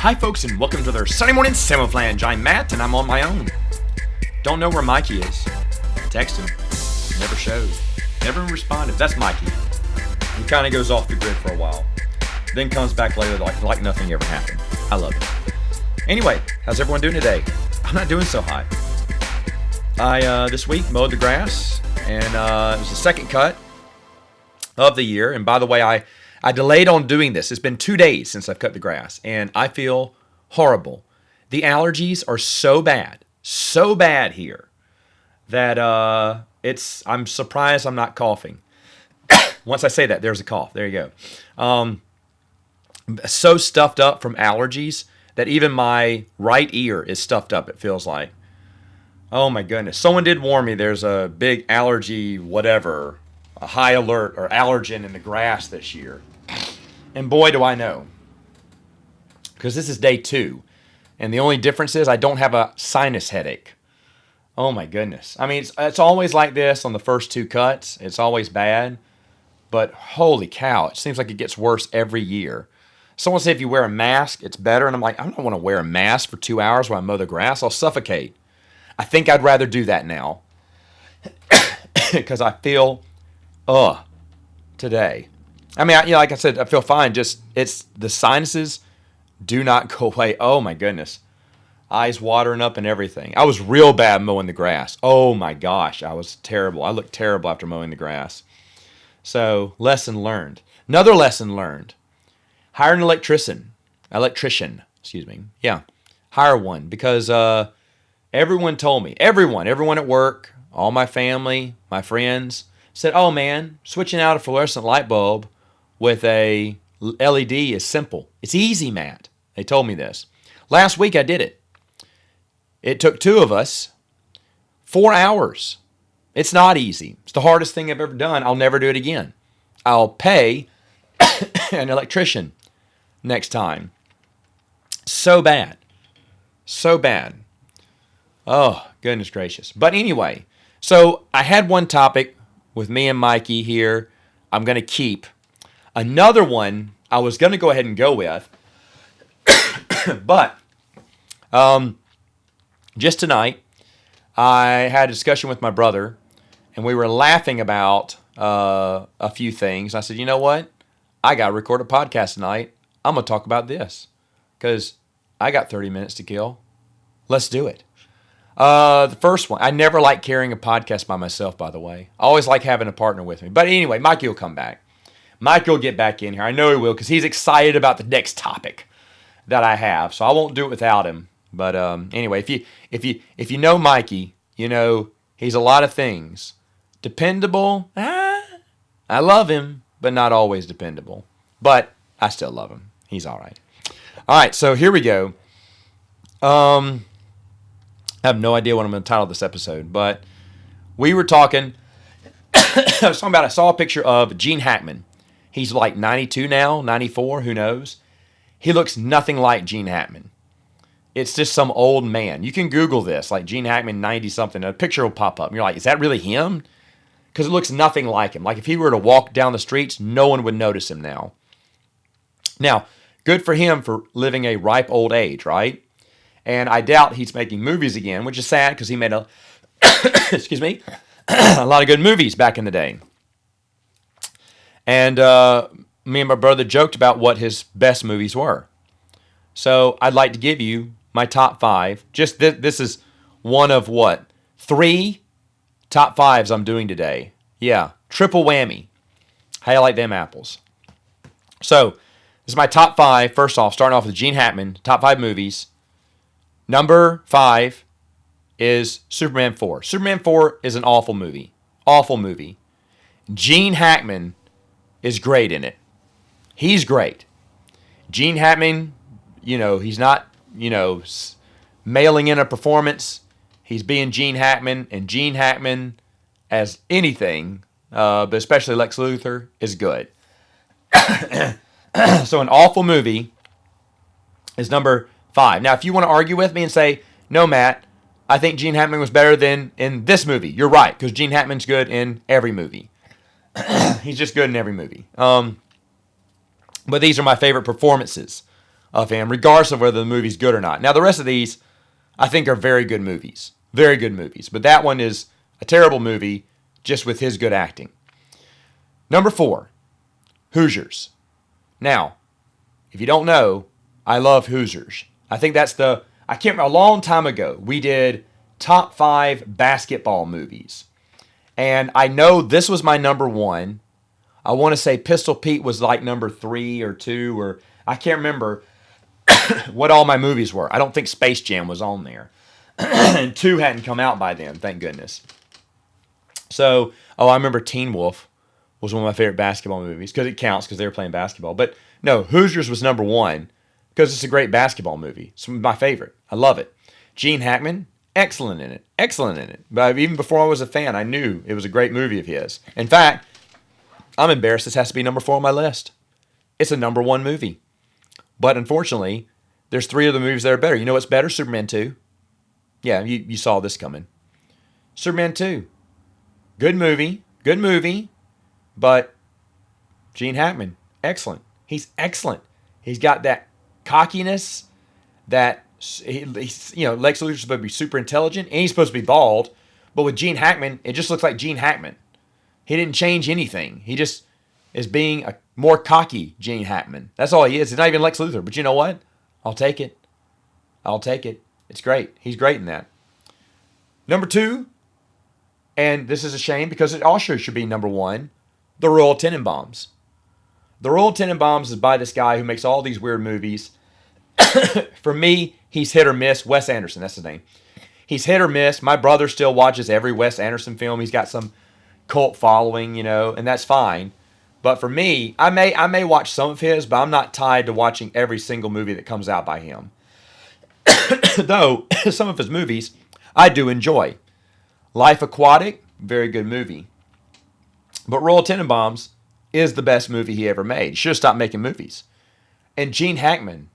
Hi folks and welcome to their Sunday morning Samoflange. I'm Matt and I'm on my own. Don't know where Mikey is. Text him. Never showed. Never responded. That's Mikey. He kind of goes off the grid for a while. Then comes back later like nothing ever happened. I love it. Anyway, how's everyone doing today? I'm not doing so hot. I this week mowed the grass and it was the second cut of the year. And by the way, I delayed on doing this. It's been 2 days since I've cut the grass, and I feel horrible. The allergies are so bad here, that I'm surprised I'm not coughing. Once I say that, there's a cough. There you go. So stuffed up from allergies that even my right ear is stuffed up, it feels like. Oh my goodness. Someone did warn me there's a big allergy, whatever, a high alert or allergen in the grass this year. And boy, do I know. Because this is day 2. And the only difference is I don't have a sinus headache. Oh my goodness. I mean, it's always like this on the first 2 cuts. It's always bad. But holy cow, it seems like it gets worse every year. Someone said if you wear a mask, it's better. And I'm like, I don't want to wear a mask for 2 hours while I mow the grass. I'll suffocate. I think I'd rather do that now. Because I feel, today. I mean, like I said, I feel fine. Just, it's the sinuses do not go away. Oh my goodness. Eyes watering up and everything. I was real bad mowing the grass. Oh my gosh, I was terrible. I looked terrible after mowing the grass. So, lesson learned. Another lesson learned. Hire an electrician. Yeah, hire one. Because everyone told me, everyone at work, all my family, my friends, said, oh man, switching out a fluorescent light bulb with a LED is simple. It's easy, Matt. They told me this. Last week I did it. It took 2 of us 4 hours. It's not easy. It's the hardest thing I've ever done. I'll never do it again. I'll pay an electrician next time. So bad. Oh, goodness gracious. But anyway, so I had one topic with me and Mikey here. I'm going to keep. Another one I was going to go ahead and go with. But just tonight, I had a discussion with my brother, and we were laughing about a few things. I said, you know what? I got to record a podcast tonight. I'm going to talk about this because I got 30 minutes to kill. Let's do it. The first one, I never like carrying a podcast by myself, by the way. I always like having a partner with me. But anyway, Mikey will come back. Mikey will get back in here. I know he will because he's excited about the next topic that I have. So I won't do it without him. But anyway, if you know Mikey, you know he's a lot of things. Dependable, I love him, but not always dependable. But I still love him. He's all right. All right, so here we go. I have no idea what I'm going to title this episode, but we were talking. I saw a picture of Gene Hackman. He's like 92 now, 94, who knows? He looks nothing like Gene Hackman. It's just some old man. You can Google this, like Gene Hackman 90-something. A picture will pop up. And you're like, is that really him? Because it looks nothing like him. Like if he were to walk down the streets, no one would notice him now. Now, good for him for living a ripe old age, right? And I doubt he's making movies again, which is sad because he made a lot of good movies back in the day. And me and my brother joked about what his best movies were. So I'd like to give you my top 5. Just this is one of 3 top 5s I'm doing today. Yeah, triple whammy. How you like them apples? So this is my top 5. First off, starting off with Gene Hackman, top 5 movies. Number 5 is Superman 4. Superman 4 is an awful movie. Awful movie. Gene Hackman is great in it. He's great. Gene Hackman, he's not, mailing in a performance. He's being Gene Hackman, and Gene Hackman as anything, but especially Lex Luthor, is good. So an awful movie is number 5. Now, if you want to argue with me and say, no, Matt, I think Gene Hackman was better than in this movie, you're right, because Gene Hackman's good in every movie. He's just good in every movie. But these are my favorite performances of him, regardless of whether the movie's good or not. Now, the rest of these, I think, are very good movies. Very good movies. But that one is a terrible movie just with his good acting. Number 4, Hoosiers. Now, if you don't know, I love Hoosiers. I think I can't remember, a long time ago, we did top 5 basketball movies. And I know this was my number 1. I want to say Pistol Pete was like number 3 or 2, or I can't remember what all my movies were. I don't think Space Jam was on there. And 2 hadn't come out by then, thank goodness. So, I remember Teen Wolf was one of my favorite basketball movies, because it counts because they were playing basketball. But no, Hoosiers was number 1 because it's a great basketball movie. It's my favorite. I love it. Gene Hackman, excellent in it. Excellent in it. But even before I was a fan, I knew it was a great movie of his. In fact, I'm embarrassed this has to be number 4 on my list. It's a number 1 movie. But unfortunately, there's 3 other movies that are better. You know what's better? Superman 2. Yeah, you saw this coming. Superman 2. Good movie. Good movie. But Gene Hackman, excellent. He's excellent. He's got that cockiness that he's, Lex Luthor's supposed to be super intelligent and he's supposed to be bald. But with Gene Hackman, it just looks like Gene Hackman. He didn't change anything. He just is being a more cocky Gene Hackman. That's all he is. He's not even Lex Luthor. But you know what? I'll take it. I'll take it. It's great. He's great in that. Number 2, and this is a shame because it also should be number 1, The Royal Tenenbaums. The Royal Tenenbaums is by this guy who makes all these weird movies. For me, he's hit or miss. Wes Anderson, that's his name. He's hit or miss. My brother still watches every Wes Anderson film. He's got some cult following, and that's fine. But for me, I may watch some of his, but I'm not tied to watching every single movie that comes out by him. Though, some of his movies I do enjoy. Life Aquatic, very good movie. But Royal Tenenbaums is the best movie he ever made. He should have stopped making movies. And Gene Hackman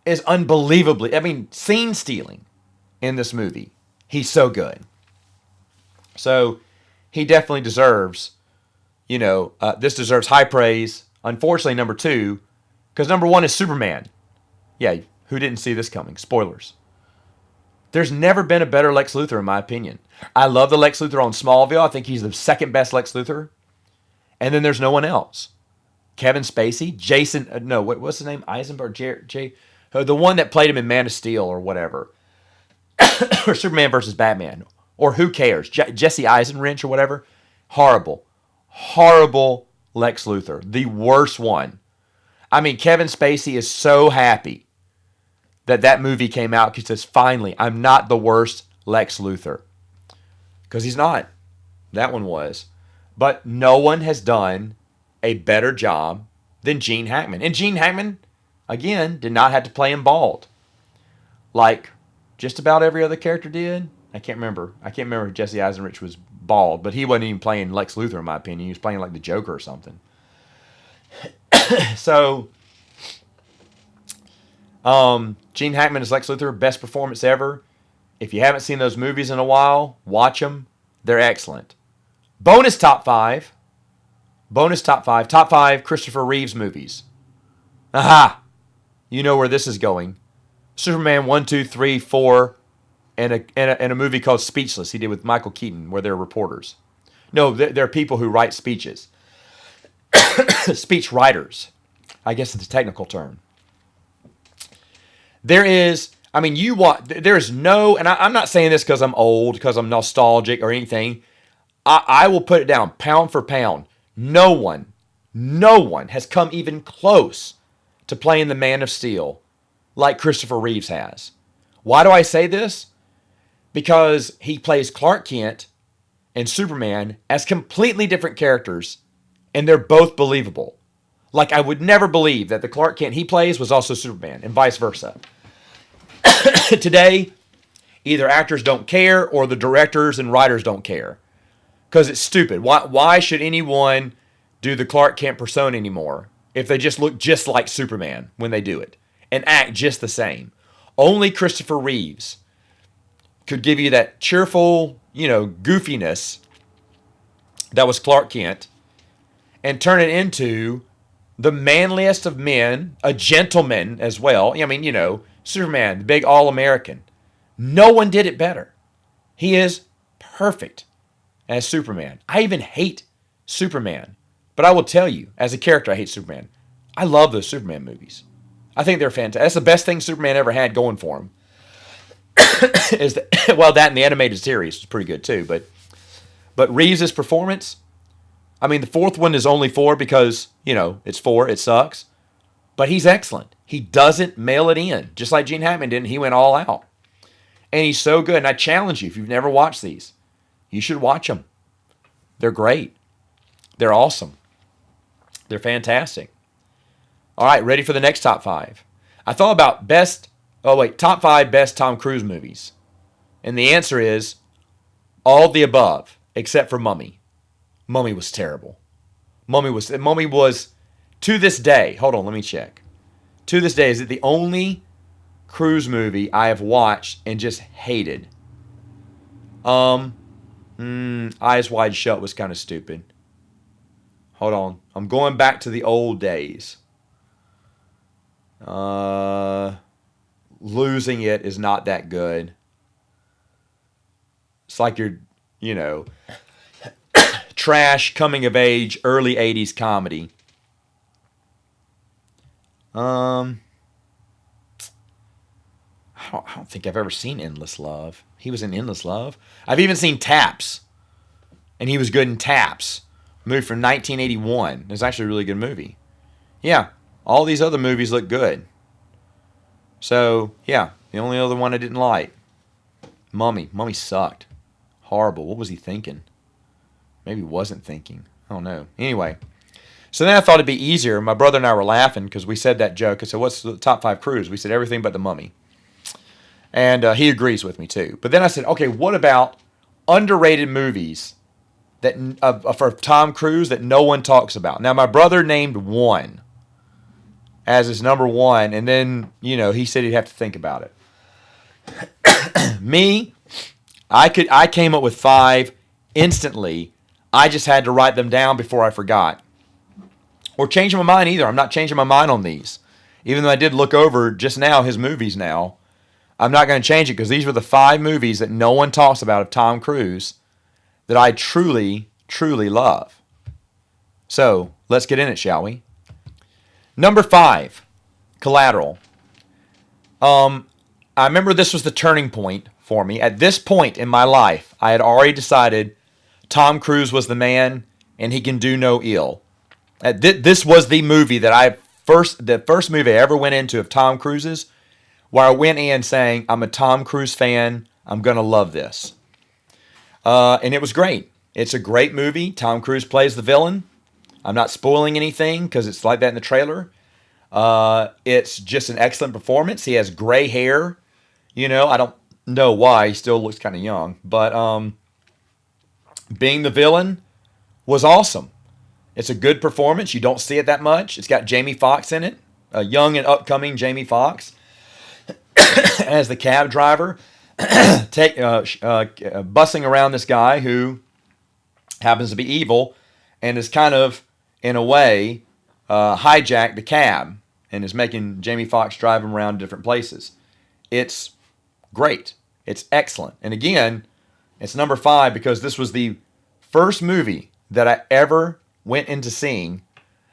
is unbelievably, scene stealing in this movie. He's so good. So he definitely deserves, this deserves high praise. Unfortunately, number 2, because number 1 is Superman. Yeah, who didn't see this coming? Spoilers. There's never been a better Lex Luthor, in my opinion. I love the Lex Luthor on Smallville. I think he's the second best Lex Luthor. And then there's no one else. Kevin Spacey, Jason, what's his name? Eisenberg, the one that played him in Man of Steel or whatever. Or Superman versus Batman. Or who cares? Jesse Eisenwrench or whatever. Horrible. Horrible Lex Luthor. The worst one. Kevin Spacey is so happy that movie came out because he says, finally, I'm not the worst Lex Luthor. Because he's not. That one was. But no one has done a better job than Gene Hackman. And Gene Hackman, again, did not have to play him bald. Like just about every other character did. I can't remember if Jesse Eisenrich was bald, but he wasn't even playing Lex Luthor, in my opinion. He was playing like the Joker or something. So, Gene Hackman as Lex Luthor, best performance ever. If you haven't seen those movies in a while, watch them. They're excellent. Bonus top 5. Top 5 Christopher Reeves movies. Aha! You know where this is going. Superman 1, 2, 3, 4, and a movie called Speechless he did with Michael Keaton, where they're reporters. No, they're people who write speeches. Speech writers, I guess is the technical term. There is, there's no, and I'm not saying this because I'm old, because I'm nostalgic or anything. I will put it down, pound for pound. No one has come even close to playing the Man of Steel like Christopher Reeves has. Why do I say this? Because he plays Clark Kent and Superman as completely different characters, and they're both believable. Like, I would never believe that the Clark Kent he plays was also Superman, and vice versa. Today, either actors don't care or the directors and writers don't care. Because it's stupid. Why should anyone do the Clark Kent persona anymore if they just look just like Superman when they do it and act just the same? Only Christopher Reeves could give you that cheerful, goofiness that was Clark Kent and turn it into the manliest of men, a gentleman as well. I mean, Superman, the big all-American. No one did it better. He is perfect as Superman. I even hate Superman. But I will tell you, as a character, I hate Superman. I love those Superman movies. I think they're fantastic. That's the best thing Superman ever had going for him. That and the animated series was pretty good too. But Reeves' performance, I mean, the fourth one is only 4 because, it's 4, it sucks. But he's excellent. He doesn't mail it in, just like Gene Hackman did. He went all out. And he's so good. And I challenge you, if you've never watched these, you should watch them. They're great. They're awesome. They're fantastic. All right, ready for the next top 5. I thought about top 5 best Tom Cruise movies. And the answer is all the above, except for Mummy. Mummy was terrible. Mummy was, to this day, hold on, let me check. To this day, is it the only Cruise movie I have watched and just hated? Eyes Wide Shut was kind of stupid. Hold on. I'm going back to the old days. Losing It is not that good. It's like you're, trash coming of age early 80s comedy. I don't think I've ever seen Endless Love. He was in Endless Love. I've even seen Taps. And he was good in Taps. Movie from 1981. It's actually a really good movie. Yeah, all these other movies look good. So, yeah, the only other one I didn't like. Mummy. Mummy sucked. Horrible. What was he thinking? Maybe he wasn't thinking. I don't know. Anyway. So then I thought it'd be easier. My brother and I were laughing because we said that joke. I said, what's the top 5 Cruise? We said everything but the Mummy. And he agrees with me too. But then I said, okay, what about underrated movies that for Tom Cruise that no one talks about? Now, my brother named one as his number 1, and then, he said he'd have to think about it. Me, I came up with 5 instantly. I just had to write them down before I forgot. Or change my mind either. I'm not changing my mind on these. Even though I did look over just now his movies now, I'm not going to change it because these were the 5 movies that no one talks about of Tom Cruise that I truly, truly love. So, let's get in it, shall we? Number 5, Collateral. I remember this was the turning point for me. At this point in my life, I had already decided Tom Cruise was the man and he can do no ill. This was the movie that the first movie I ever went into of Tom Cruise's, where I went in saying, I'm a Tom Cruise fan, I'm going to love this. And it was great. It's a great movie. Tom Cruise plays the villain. I'm not spoiling anything because it's like that in the trailer. It's just an excellent performance. He has gray hair. I don't know why. He still looks kind of young. But being the villain was awesome. It's a good performance. You don't see it that much. It's got Jamie Foxx in it, a young and upcoming Jamie Foxx as the cab driver, bussing around this guy who happens to be evil and is kind of, in a way, hijacked the cab and is making Jamie Foxx drive him around different places. It's great. It's excellent. And again, it's number 5 because this was the first movie that I ever went into seeing.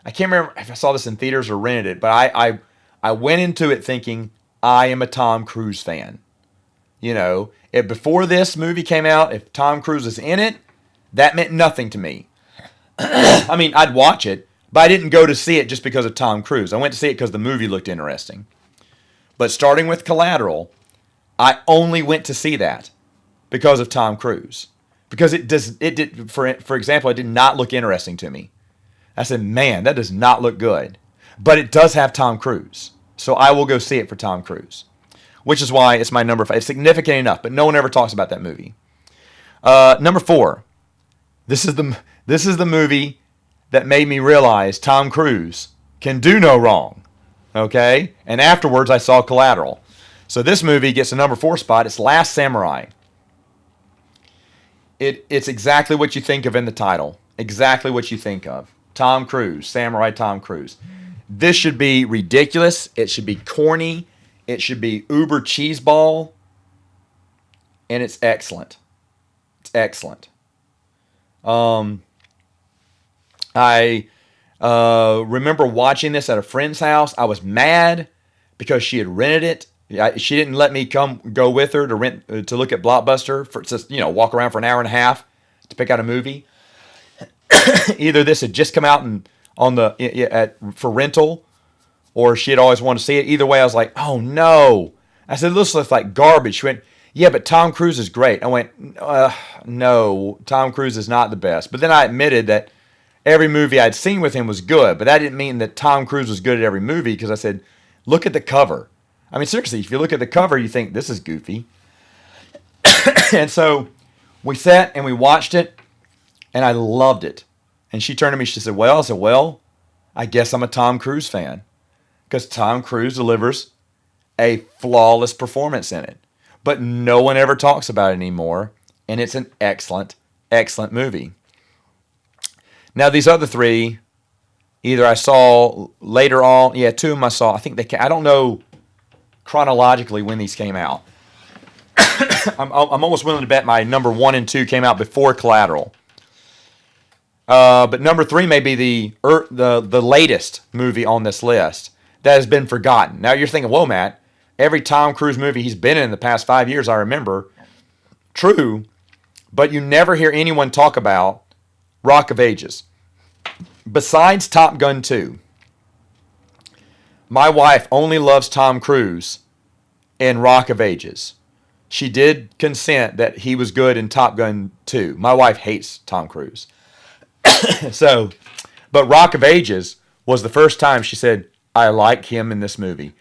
I can't remember if I saw this in theaters or rented it, but I went into it thinking, I am a Tom Cruise fan. If before this movie came out, if Tom Cruise was in it, that meant nothing to me. I mean, I'd watch it, but I didn't go to see it just because of Tom Cruise. I went to see it because the movie looked interesting. But starting with Collateral, I only went to see that because of Tom Cruise. Because for example, it did not look interesting to me. I said, man, that does not look good. But it does have Tom Cruise. So I will go see it for Tom Cruise. Which is why it's my number 5. It's significant enough, but no one ever talks about that movie. Number 4. This is the movie that made me realize Tom Cruise can do no wrong. Okay? And afterwards, I saw Collateral. So this movie gets a number 4 spot. It's Last Samurai. It's exactly what you think of in the title. Exactly what you think of. Tom Cruise. Samurai Tom Cruise. This should be ridiculous. It should be corny. It should be uber cheeseball. And it's excellent. It's excellent. I remember watching this at a friend's house. I was mad because she had rented it. She didn't let me go with her to look at Blockbuster for just walk around for an hour and a half to pick out a movie. Either this had just come out for rental, or she had always wanted to see it. Either way, I was like, oh no. I said, this looks like garbage. She went, yeah, but Tom Cruise is great. I went, no, Tom Cruise is not the best. But then I admitted that every movie I'd seen with him was good, but that didn't mean that Tom Cruise was good at every movie, because I said, look at the cover. I mean, seriously, if you look at the cover, you think, this is goofy. And so we sat and we watched it, and I loved it. And she turned to me, she said, well, I guess I'm a Tom Cruise fan, because Tom Cruise delivers a flawless performance in it. But no one ever talks about it anymore, and it's an excellent, excellent movie. Now, these other three, either I saw later on, two of them I saw, I think I don't know chronologically when these came out. I'm almost willing to bet my number 1 and 2 came out before Collateral. But number 3 may be the latest movie on this list that has been forgotten. Now you're thinking, whoa, Matt, every Tom Cruise movie he's been in the past 5 years, I remember. True, but you never hear anyone talk about Rock of Ages. Besides Top Gun 2, my wife only loves Tom Cruise in Rock of Ages. She did consent that he was good in Top Gun 2. My wife hates Tom Cruise. But Rock of Ages was the first time she said, I like him in this movie.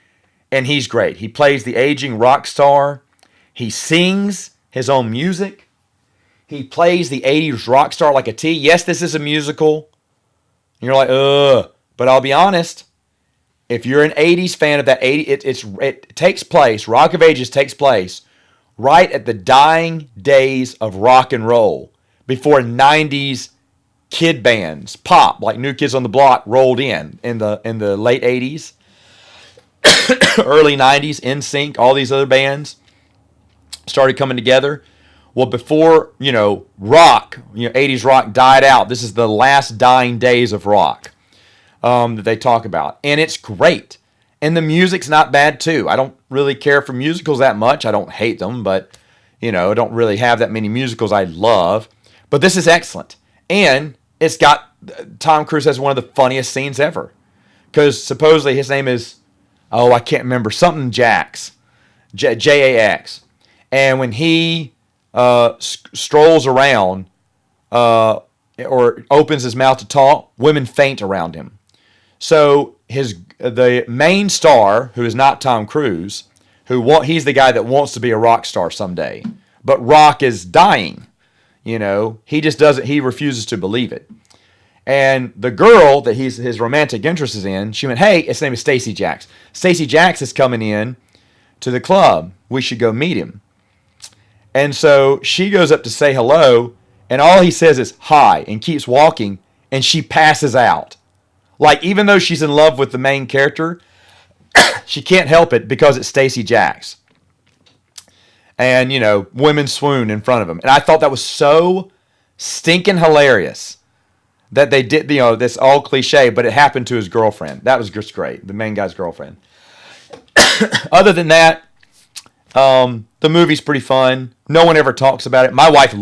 And he's great. He plays the aging rock star. He sings his own music. He plays the 80s rock star like a T. Yes, this is a musical. And you're like, ugh. But I'll be honest. If you're an 80s fan of that, it takes place, Rock of Ages takes place right at the dying days of rock and roll, before 90s kid bands, pop, like New Kids on the Block, rolled in the late 80s, early 90s, NSYNC, all these other bands started coming together. Well, before, rock, 80s rock died out, this is the last dying days of rock that they talk about. And it's great. And the music's not bad, too. I don't really care for musicals that much. I don't hate them, but, I don't really have that many musicals I love. But this is excellent. And it's got, Tom Cruise has one of the funniest scenes ever. Because supposedly his name is, I can't remember, something Jax. Jax. And when he strolls around or opens his mouth to talk, women faint around him. So the main star, who is not Tom Cruise, he's the guy that wants to be a rock star someday, but rock is dying. He just doesn't. He refuses to believe it. And the girl that his romantic interest is in, she went, "Hey, his name is Stacey Jax. Stacey Jax is coming in to the club. We should go meet him." And so she goes up to say hello, and all he says is hi, and keeps walking, and she passes out. Like, even though she's in love with the main character, she can't help it because it's Stacey Jax. And, women swoon in front of him. And I thought that was so stinking hilarious that they did, this all cliche, but it happened to his girlfriend. That was just great, the main guy's girlfriend. Other than that, the movie's pretty fun. No one ever talks about it. My wife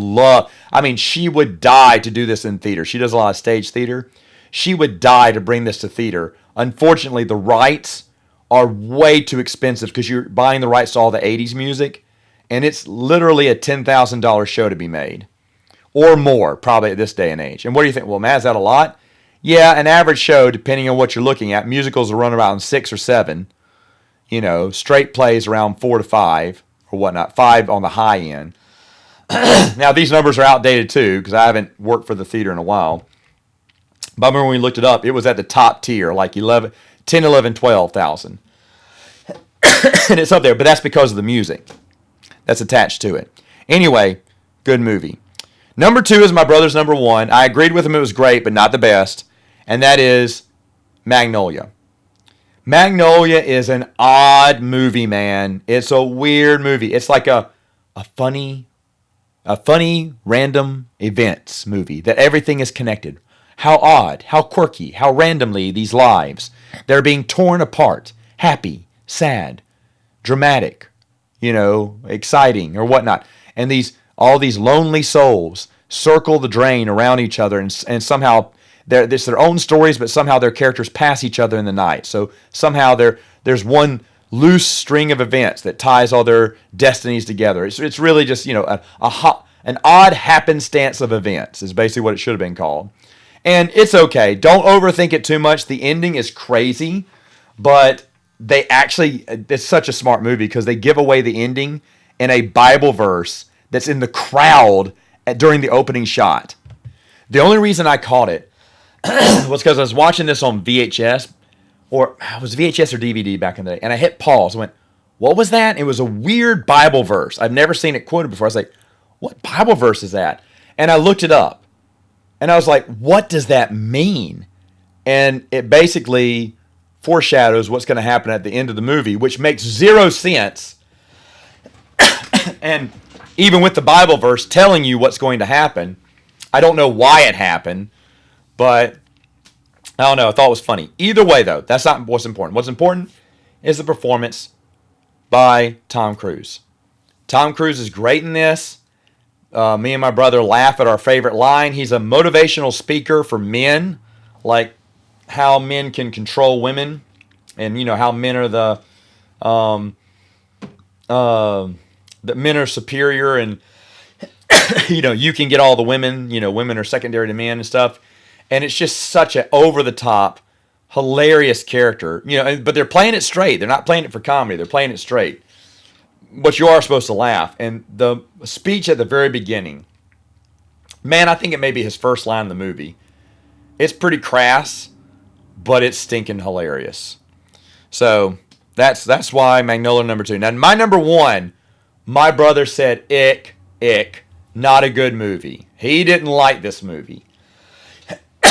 she would die to do this in theater. She does a lot of stage theater. She would die to bring this to theater. Unfortunately, the rights are way too expensive because you're buying the rights to all the 80s music, and it's literally a $10,000 show to be made. Or more, probably at this day and age. And what do you think? Well, Matt, is that a lot? Yeah, an average show, depending on what you're looking at, musicals will run around 6 or 7. Straight plays around 4 to 5 or whatnot, 5 on the high end. Now, these numbers are outdated too because I haven't worked for the theater in a while. But I remember when we looked it up, it was at the top tier, like 10, 11, 12,000. And it's up there, but that's because of the music that's attached to it. Anyway, good movie. Number 2 is my brother's number 1. I agreed with him it was great, but not the best. And that is Magnolia. Magnolia is an odd movie, man. It's a weird movie. It's like a funny random events movie that everything is connected. How odd, how quirky, how randomly these lives, they're being torn apart. Happy, sad, dramatic, exciting or whatnot. And all these lonely souls circle the drain around each other, and somehow it's their own stories, but somehow their characters pass each other in the night. So somehow there's one loose string of events that ties all their destinies together. It's really just an odd happenstance of events is basically what it should have been called. And it's okay. Don't overthink it too much. The ending is crazy, but it's such a smart movie because they give away the ending in a Bible verse that's in the crowd during the opening shot. The only reason I caught it was because I was watching this on VHS, or it was VHS or DVD back in the day, and I hit pause and went, what was that? It was a weird Bible verse. I've never seen it quoted before. I was like, what Bible verse is that? And I looked it up, and I was like, what does that mean? And it basically foreshadows what's going to happen at the end of the movie, which makes zero sense. And even with the Bible verse telling you what's going to happen, I don't know why it happened, but I don't know. I thought it was funny. Either way, though, that's not what's important. What's important is the performance by Tom Cruise. Tom Cruise is great in this. Me and my brother laugh at our favorite line. He's a motivational speaker for men, like how men can control women, and how men are the men are superior, and you can get all the women. Women are secondary to men and stuff. And it's just such an over-the-top, hilarious character. But they're playing it straight. They're not playing it for comedy. They're playing it straight. But you are supposed to laugh. And the speech at the very beginning, man, I think it may be his first line in the movie. It's pretty crass, but it's stinking hilarious. So that's why Magnolia number 2. Now, my number 1, my brother said, ick, not a good movie. He didn't like this movie.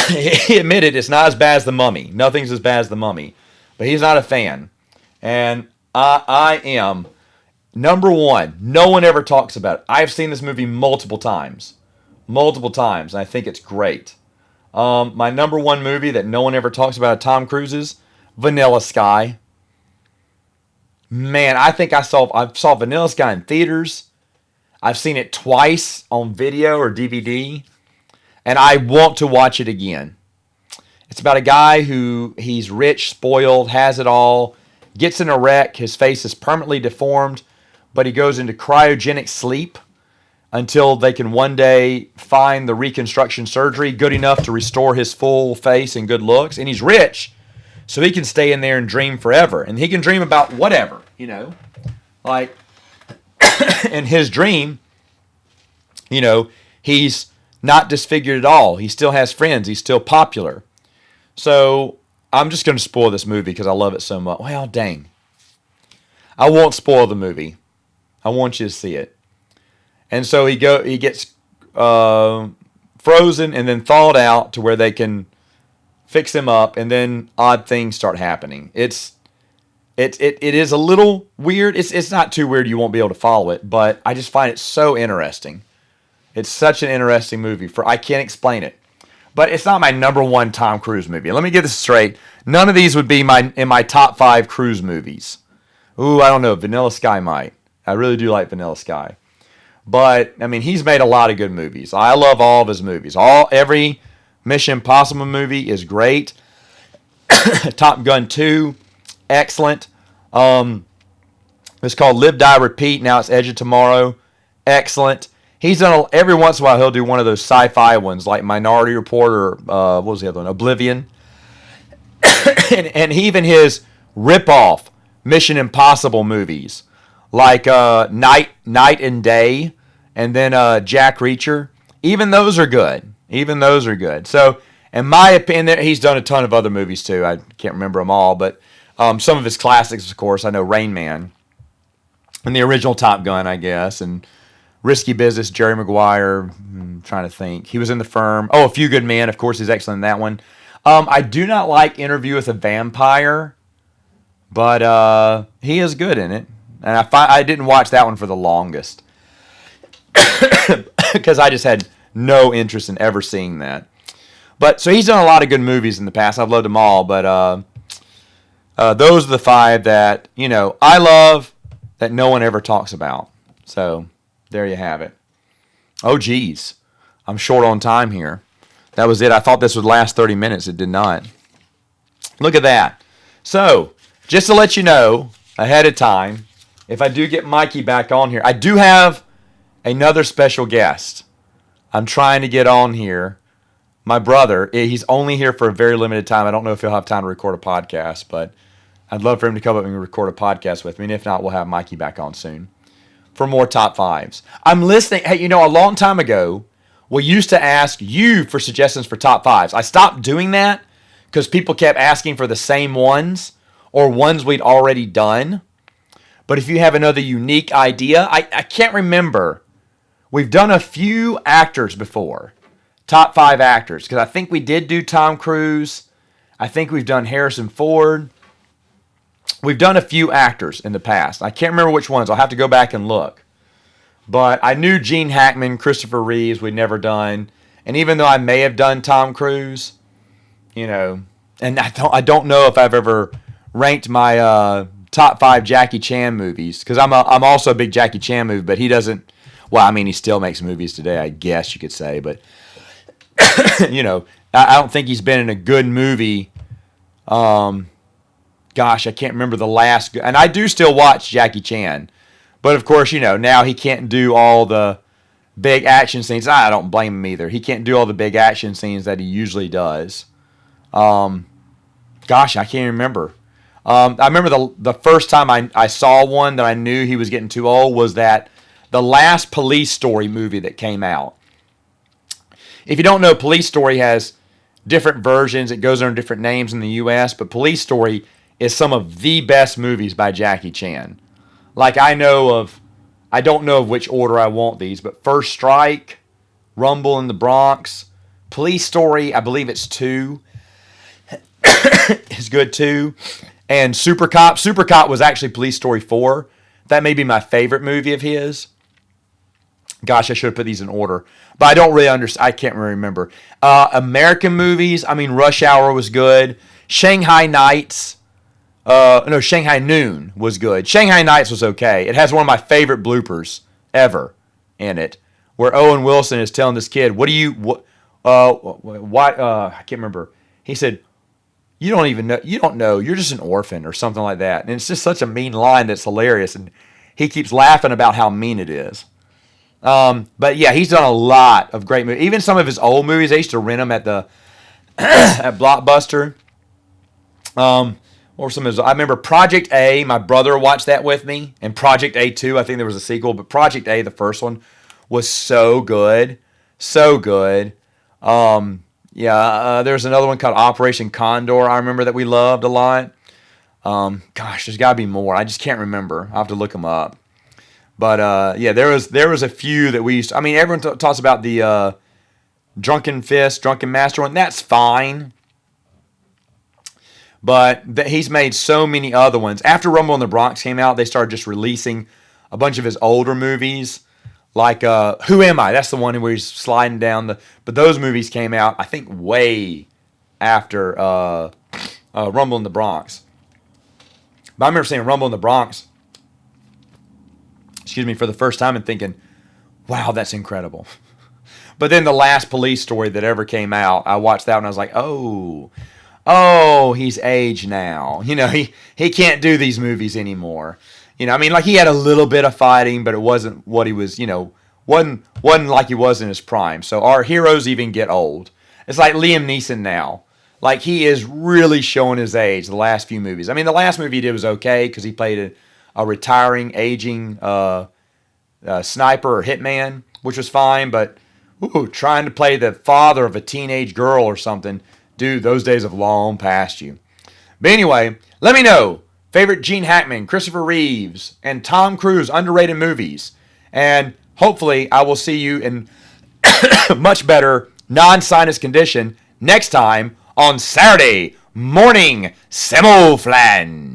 He admitted it's not as bad as The Mummy. Nothing's as bad as The Mummy. But he's not a fan. And I am. Number 1, no one ever talks about it. I've seen this movie multiple times. And I think it's great. My number 1 movie that no one ever talks about, Tom Cruise's, Vanilla Sky. Man, I think I saw Vanilla Sky in theaters. I've seen it twice on video or DVD. And I want to watch it again. It's about a guy he's rich, spoiled, has it all, gets in a wreck, his face is permanently deformed, but he goes into cryogenic sleep until they can one day find the reconstruction surgery good enough to restore his full face and good looks. And he's rich, so he can stay in there and dream forever. And he can dream about whatever, Like, in his dream, he's not disfigured at all. He still has friends. He's still popular. So I'm just going to spoil this movie because I love it so much. Well, dang. I won't spoil the movie. I want you to see it. And so he gets frozen and then thawed out to where they can fix him up, and then odd things start happening. It is a little weird. It's not too weird you won't be able to follow it, but I just find it so interesting. It's such an interesting movie. I can't explain it. But it's not my number 1 Tom Cruise movie. Let me get this straight. None of these would be in my top 5 Cruise movies. Ooh, I don't know. Vanilla Sky might. I really do like Vanilla Sky. But, he's made a lot of good movies. I love all of his movies. Every Mission Impossible movie is great. Top Gun 2, excellent. It's called Live, Die, Repeat. Now it's Edge of Tomorrow. Excellent. He's done every once in a while. He'll do one of those sci-fi ones like Minority Report or what was the other one? Oblivion. and even his rip-off Mission Impossible movies like Night and Day, and then Jack Reacher. Even those are good. So, in my opinion, he's done a ton of other movies too. I can't remember them all, but some of his classics, of course. I know Rain Man and the original Top Gun, I guess, and Risky Business, Jerry Maguire. I'm trying to think. He was in The Firm. Oh, A Few Good Men. Of course, he's excellent in that one. I do not like Interview with a Vampire. But he is good in it. And I didn't watch that one for the longest. Because I just had no interest in ever seeing that. But so he's done a lot of good movies in the past. I've loved them all. But those are the 5 that, I love that no one ever talks about. So there you have it. Oh, geez. I'm short on time here. That was it. I thought this would last 30 minutes. It did not. Look at that. So, just to let you know ahead of time, if I do get Mikey back on here, I do have another special guest. I'm trying to get on here. My brother, he's only here for a very limited time. I don't know if he'll have time to record a podcast, but I'd love for him to come up and record a podcast with me. And if not, we'll have Mikey back on soon for more top 5s. I'm listening. Hey, a long time ago, we used to ask you for suggestions for top 5s. I stopped doing that because people kept asking for the same ones or ones we'd already done. But if you have another unique idea, I can't remember. We've done a few actors before. Top 5 actors. Because I think we did do Tom Cruise. I think we've done Harrison Ford. We've done a few actors in the past. I can't remember which ones. I'll have to go back and look. But I knew Gene Hackman, Christopher Reeves, we'd never done. And even though I may have done Tom Cruise, and I don't know if I've ever ranked my top 5 Jackie Chan movies. Because I'm also a big Jackie Chan movie, but he doesn't. Well, I mean, he still makes movies today, I guess you could say. But, I don't think he's been in a good movie. Gosh, I can't remember the last. And I do still watch Jackie Chan. But, of course, now he can't do all the big action scenes. I don't blame him either. He can't do all the big action scenes that he usually does. Gosh, I can't remember. I remember the first time I saw one that I knew he was getting too old was the last Police Story movie that came out. If you don't know, Police Story has different versions. It goes under different names in the U.S., but Police Story is some of the best movies by Jackie Chan. Like I don't know of which order I want these, but First Strike, Rumble in the Bronx, Police Story, I believe it's 2, is good too. And Super Cop. Super Cop was actually Police Story 4. That may be my favorite movie of his. Gosh, I should have put these in order. But I don't really understand. I can't really remember. American movies, Rush Hour was good. Shanghai Nights. Shanghai Noon was good. Shanghai Nights was okay. It has one of my favorite bloopers ever in it, where Owen Wilson is telling this kid, I can't remember. He said, you don't know, you're just an orphan or something like that. And it's just such a mean line that's hilarious. And he keeps laughing about how mean it is. But yeah, he's done a lot of great movies. Even some of his old movies, I used to rent them at at Blockbuster. Or some of his, I remember Project A. My brother watched that with me, and Project A 2. I think there was a sequel, but Project A, the first one, was so good, so good. There's another one called Operation Condor. I remember that we loved a lot. Gosh, there's got to be more. I just can't remember. I'll have to look them up. But there was a few that we used to, everyone talks about the Drunken Master one. That's fine. But he's made so many other ones. After Rumble in the Bronx came out, they started just releasing a bunch of his older movies. Like Who Am I? That's the one where he's sliding down But those movies came out, I think, way after Rumble in the Bronx. But I remember seeing Rumble in the Bronx, for the first time and thinking, wow, that's incredible. But then the last Police Story that ever came out, I watched that and I was like, oh, he's aged now. He can't do these movies anymore. He had a little bit of fighting, but it wasn't what he was, wasn't like he was in his prime. So our heroes even get old. It's like Liam Neeson now. Like he is really showing his age the last few movies. The last movie he did was okay because he played a retiring, aging sniper or hitman, which was fine. But trying to play the father of a teenage girl or something, dude, those days have long passed you. But anyway, let me know. Favorite Gene Hackman, Christopher Reeves, and Tom Cruise underrated movies. And hopefully I will see you in much better non-sinus condition next time on Saturday Morning Samoflange.